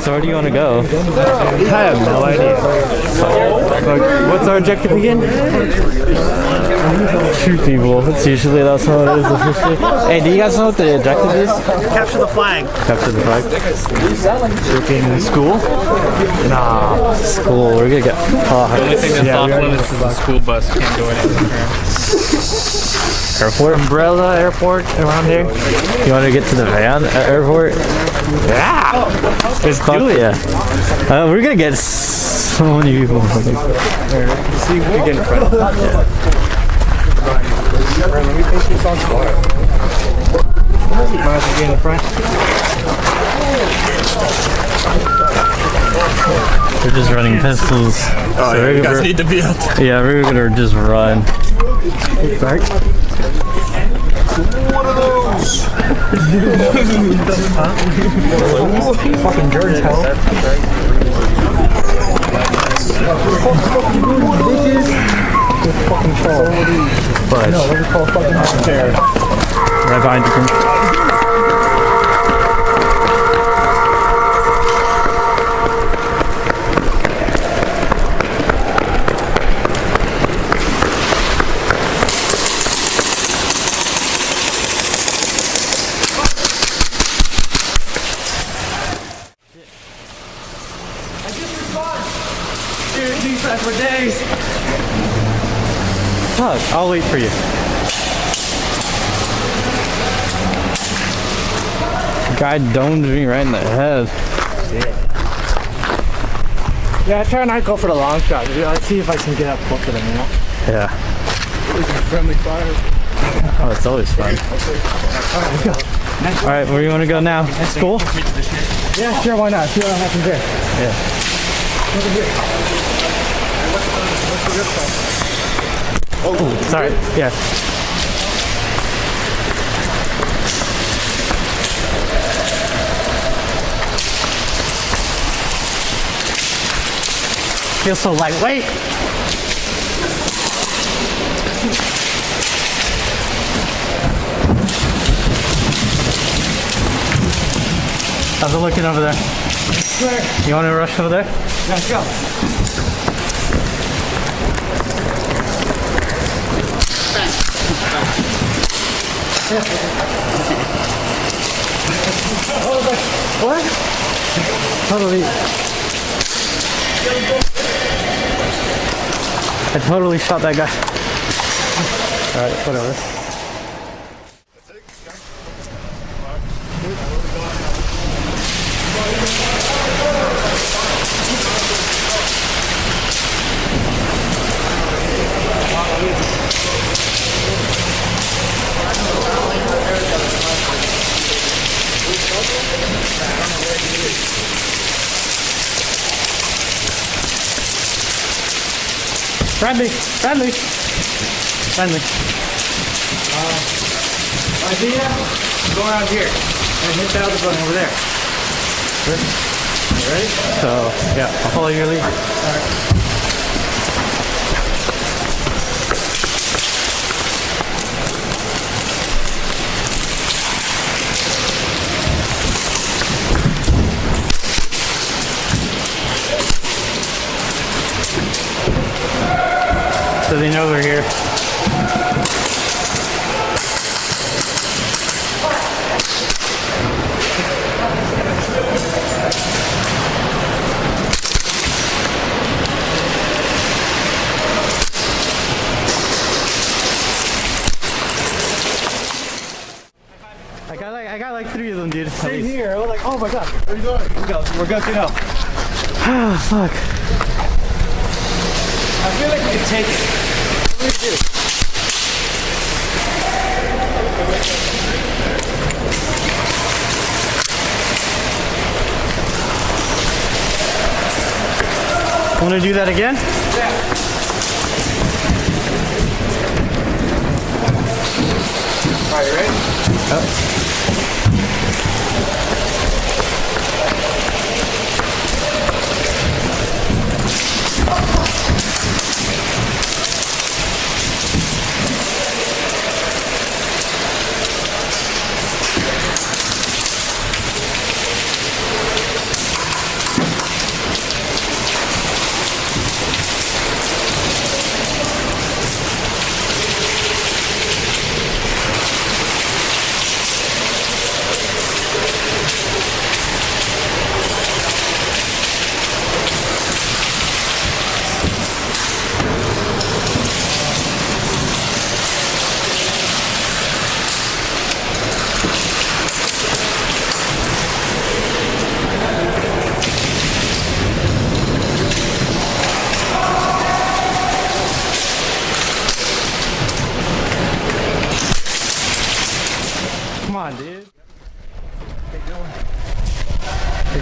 So where do you want to go? I have no idea. What's our objective again? Shoot people. Usually that's how it is officially. Hey, do you guys know what the objective is? Capture the flag. Capture the flag. Freaking school? Nah, school. We're gonna get caught. The only thing that's off limits is the school bus. Can't go anywhere. Airport? Umbrella airport around here. You want to get to the van at airport? Yeah! Let's do it. Yeah. We're gonna get so many people. See if we can get in front. Yeah. Let me think this on smart. Might as well get in front. We're just running pistols. Oh, yeah, you guys need to be out there. Yeah, we're gonna just run. Back. One of those! Fucking George hell. Fucking troll. No, what do you call fucking hot chair? Right behind you. For days. Fuck, I'll wait for you. Guy domed me right in the head. Yeah, I try not to go for the long shot. Let's see if I can get up close to them, you know? Yeah. Friendly fire. Oh, it's always fun. Alright, let's go. Alright, where do you want to go now? School? Yeah, sure, why not? See what happens there. Yeah. Over here. Oh, sorry. Yeah. Feels so lightweight. How's it looking over there? Sure. You want to rush over there? Yeah, let's go. What? Totally. I totally shot that guy. Alright, whatever. Friendly. Idea? Go around here and hit the other button over there. You ready? So, yeah, I'll follow your lead. Alright. So they know we're here. I got like 3 of them, dude. Same here. I was like, oh my god. Where are you going? We're good to go. Ah, fuck. I feel like we can take it. What do we do? Want to do that again? Yeah. Alright, you ready? Yep.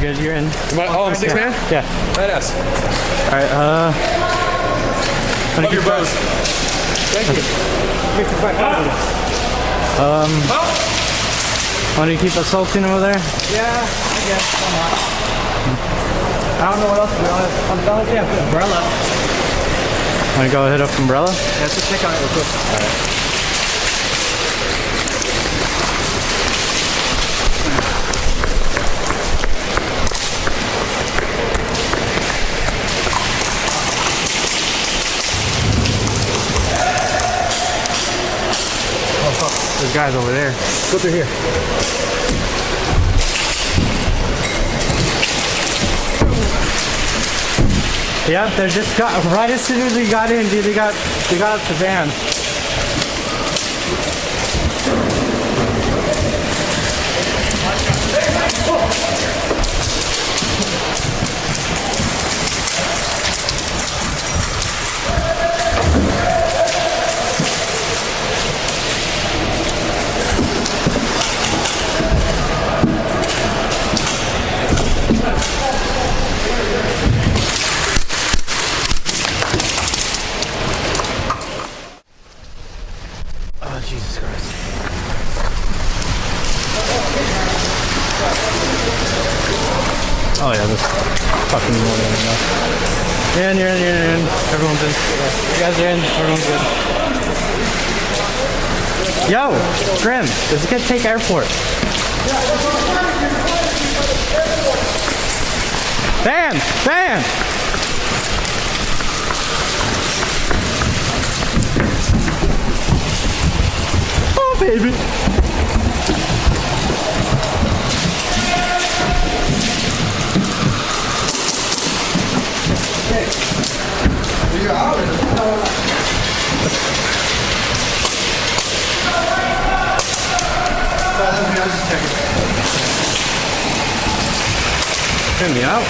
You're good. You're in. Oh, I'm six man? Yeah. Badass. All right. Love your bros. Thank you. Want to keep assaulting over there? Yeah, I guess. Why not? I don't know what else to be honest. I'm done with the umbrella. Want to go hit up umbrella? Yeah, let's just check on it real quick. Alright. There's guys over there. Go through here. Yep, they just got right as soon as we got in, dude. They got up the van. Oh, Jesus Christ. Oh yeah, this fucking morning enough. You're in. Everyone's in. You guys are in. Everyone's good. Yo, Grim, this is gonna take airport. Van! Oh, baby. Turn me out.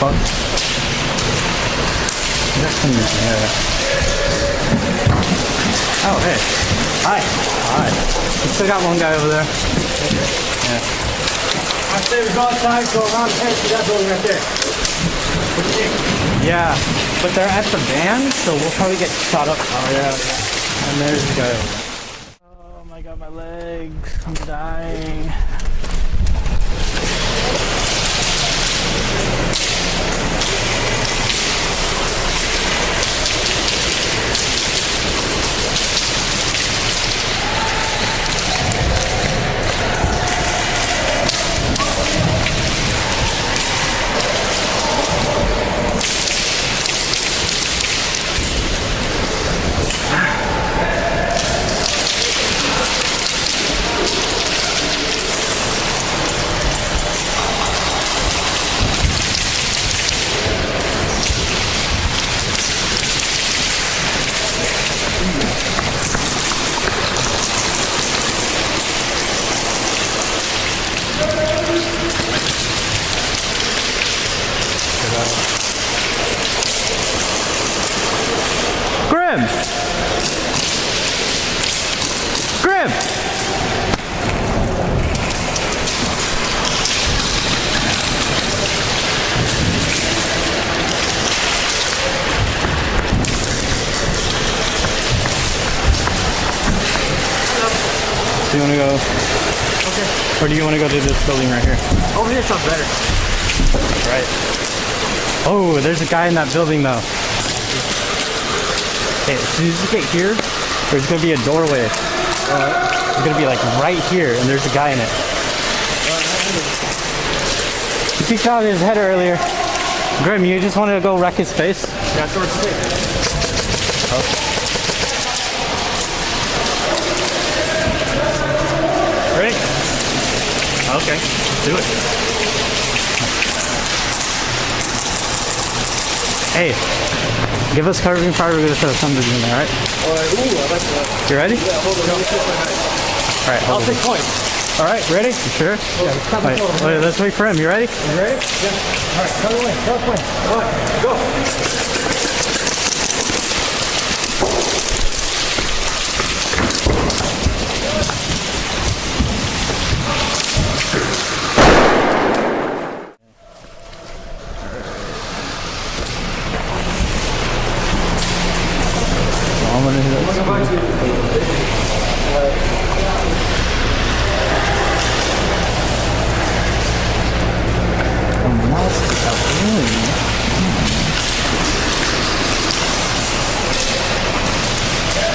Fuck. Oh, hey. Hi. We still got one guy over there. Yeah. I say we go outside, go around the hedge to that building right there. What do you think? Yeah, but they're at the van, so we'll probably get shot up. Oh, yeah. And there's the guy over there. Oh my god, my legs. I'm dying. Grim! Do you want to go? Okay. Or do you want to go to this building right here? Over here sounds better. Right. Oh, there's a guy in that building though. Okay, as soon as you get here, there's gonna be a doorway. It's gonna be like right here, and there's a guy in it. You peeked out his head earlier. Grim, you just wanted to go wreck his face? Yeah, towards the state. Ready? Okay, do it. Hey, give us carving fire. We're gonna throw something in there, right? Alright, ooh, I like that. You ready? Yeah, hold on. Let me see if I have. Alright, I'll take points. Alright, ready? You sure? Yeah, wait, let's wait for him. You ready? You ready? Yeah. Alright, cut away. Cut away. Alright, go. I'm gonna hit it.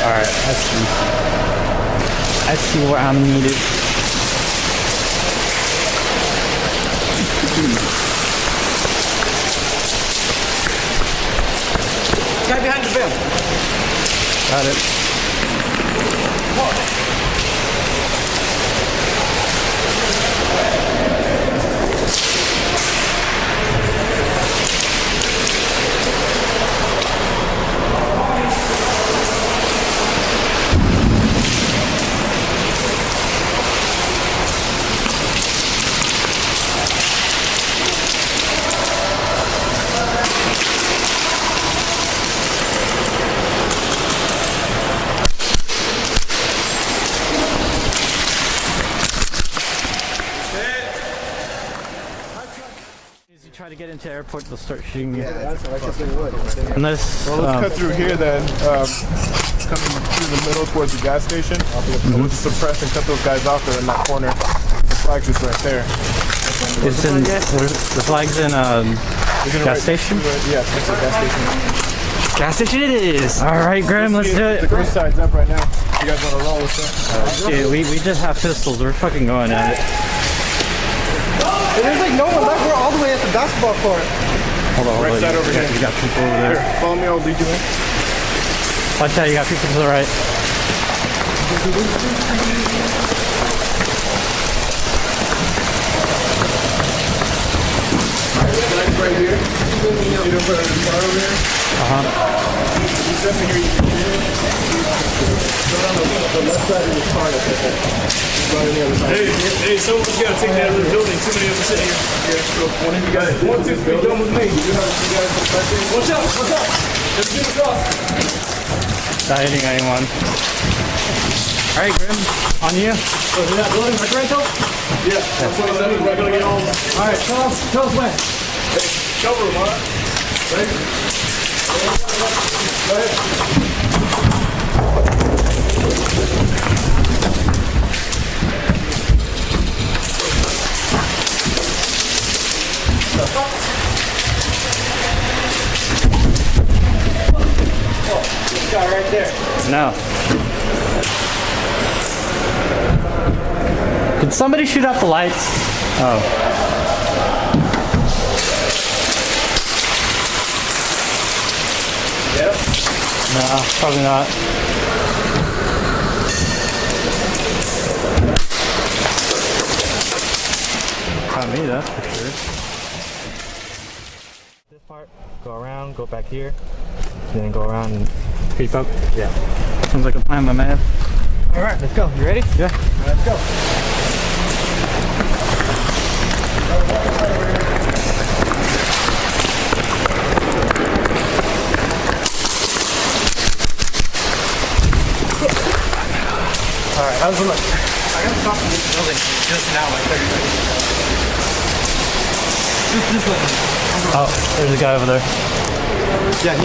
Alright, let's see. I see where I'm needed. Guy behind the bell. Got it. Try to get into the airport, they'll start shooting you. Yeah, that's what I guess they would. Unless, Well, let's cut through here then. Coming through the middle towards the gas station. We'll just suppress and cut those guys off there in that corner. The flag's just right there. it's in, the flag's in gas station? Yeah, it's a gas station. Gas station it is! Alright, Graham, let's do it. The green side's up right now. You guys want to roll with that? Dude, we just have pistols, we're fucking going at it. There's like no one left. We're all the way at the basketball court. Hold on, Right side over here. You got people over there. Here, follow me, I'll lead you in. Watch out, you got people to the right. Right here. You know where the car over here? You said me here, you can hear it. Go down the left side of the car that's right there. Right on the other side. Hey, someone's got to take that other building. Too many of us sitting here. Yeah, so one of you guys, one, two, three, done with me. You have you guys protecting. Watch out! Watch out! Let's get across. Not hitting anyone. Alright, Grim, on you. Oh, is that building right rental? Yeah, that's 27. We're gonna get home. Alright, tell us when. Cover him, all right? Ready? Go ahead. This guy right there. No. Did somebody shoot out the lights? Oh. Yep. No, probably not. Not me, that's for sure. This part, go around, go back here, then go around and creep up. Yeah. Sounds like a plan, my man. Alright, let's go. You ready? Yeah. Let's go. Alright, how's it look? I gotta stop in this building just now, like 30 seconds. Just looking. Oh, there's a guy over there. Yeah,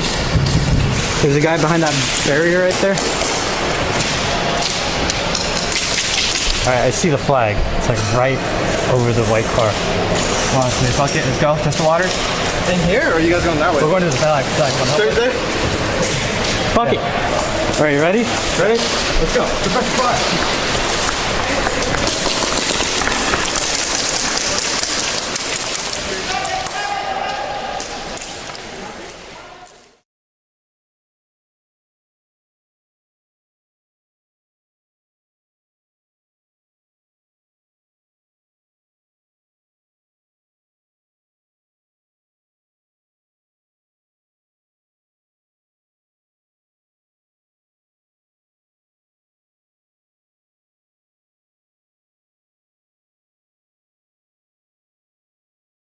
There's a guy behind that barrier right there. Alright, I see the flag. It's like right over the white car. honestly, fuck it, let's go. Test the water. In here, or are you guys going that way? We're going to the back. Straight there? Fuck it. Alright, you ready? Ready? Let's go. The best spot.